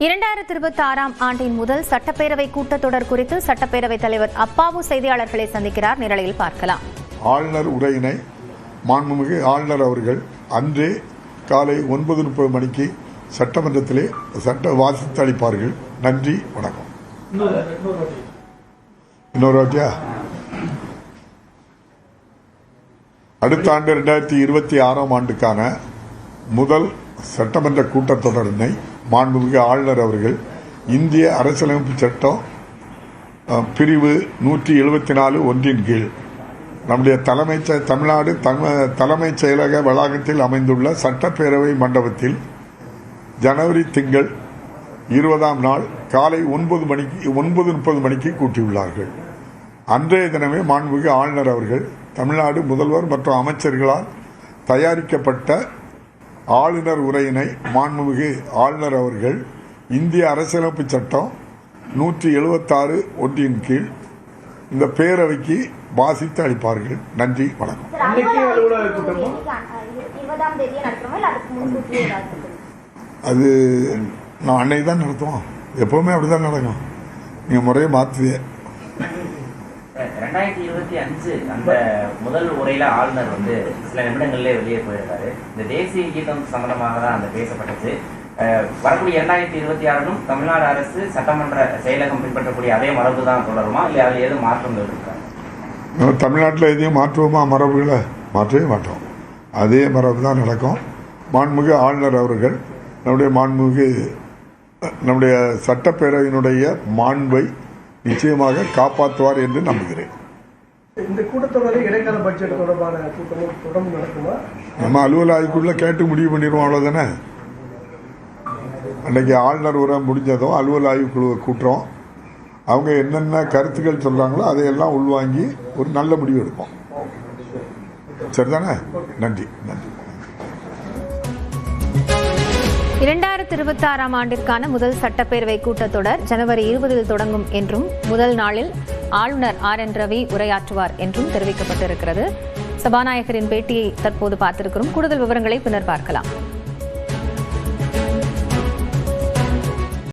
2026 ஆண்டின் முதல் சட்டப்பேரவை கூட்டத்தொடர் குறித்து சட்டப்பேரவைத் தலைவர் அப்பாவு செய்தியாளர்களை சந்திக்கிறார். நிரலையில் பார்க்கலாம். ஆளுநர் உரையினை மாண்புமிகு ஆளுநர் அவர்கள் அன்றே காலை 9:30 மணிக்கு சட்டமன்றத்திலே வாசித்து அளிப்பார்கள். நன்றி, வணக்கம். இன்னொரு வாட்டியா? அடுத்த ஆண்டு 2026 ஆண்டுக்கான முதல் சட்டமன்ற கூட்டத்தொடரினை மாண்புமிகு ஆளுநர் அவர்கள் இந்திய அரசியலமைப்பு சட்டம் பிரிவு 174 ஒன்றின் கீழ் நம்முடைய தமிழ்நாடு தலைமைச் செயலக வளாகத்தில் அமைந்துள்ள சட்டப்பேரவை மண்டபத்தில் ஜனவரி திங்கள் 20ஆம் நாள் காலை 9:30 மணிக்கு கூட்டியுள்ளார்கள். அன்றைய தினமே மாண்புமிகு ஆளுநர் அவர்கள் தமிழ்நாடு முதல்வர் மற்றும் அமைச்சர்களால் தயாரிக்கப்பட்ட ஆளுநர் உரையினை மாண்புமிகு ஆளுநர் அவர்கள் இந்திய அரசியலமைப்பு சட்டம் 176 ஒன்றின் கீழ் இந்த பேரவைக்கு வாசித்து அளிப்பார்கள். நன்றி, வணக்கம். அது நான் அன்னைக்கு தான் நடத்துவோம். எப்பவுமே அப்படிதான் நடக்கும். நீங்க முறையை மாத்துவீங்க. 2025 அந்த முதல் உரையில ஆளுநர் சில நிமிடங்களிலே வெளியே போயிருக்காரு. இந்த தேசிய கீதம் சம்பந்தமாக தான் அந்த பேசப்பட்டது. வரக்கூடிய 2026 தமிழ்நாடு அரசு சட்டமன்ற செயலகம் பின்பற்றக்கூடிய அதே மரபு தான் தொடருமா, இல்லை அதில் எதுவும் மாற்றங்கள் இருக்கா? தமிழ்நாட்டில் எதையும் மாற்றுவோமா? மரபுகளை மாற்றவே மாட்டோம். அதே மரபு தான் நடக்கும். மாண்புமிகு ஆளுநர் அவர்கள் நம்முடைய சட்டப்பேரவையினுடைய மாண்பை நிச்சயமாக காப்பாற்றுவார் என்று நம்புகிறேன். இந்த கூட்டத்தொடரில் இடைக்கால பட்ஜெட் தொடர்பான கூட்டமும் தொடர்ந்து நடக்குமா? நம்ம அலுவல் ஆய்வுக்குள்ள கேட்டு முடிவு பண்ணிடுவோம், அவ்வளவுதானே. அன்னைக்கு ஆளுநர் உரை முடிஞ்சதும் அலுவல் ஆய்வுக்குழு கூட்டுறோம். அவங்க என்னென்ன கருத்துக்கள் சொல்றாங்களோ அதையெல்லாம் உள்வாங்கி ஒரு நல்ல முடிவு எடுப்போம். சரிதானே? நன்றி, நன்றி. 2026 ஆண்டிற்கான முதல் சட்டப்பேரவை கூட்டத்தொடர் ஜனவரி 20 தொடங்கும் என்றும் முதல் நாளில் ஆளுநர் RN ரவி உரையாற்றுவார் என்றும் தெரிவிக்கப்பட்டிருக்கிறது. சபாநாயகரின் பேட்டியை தற்போது பார்த்திருக்கிறோம். கூடுதல் விவரங்களை பின்னர் பார்க்கலாம்.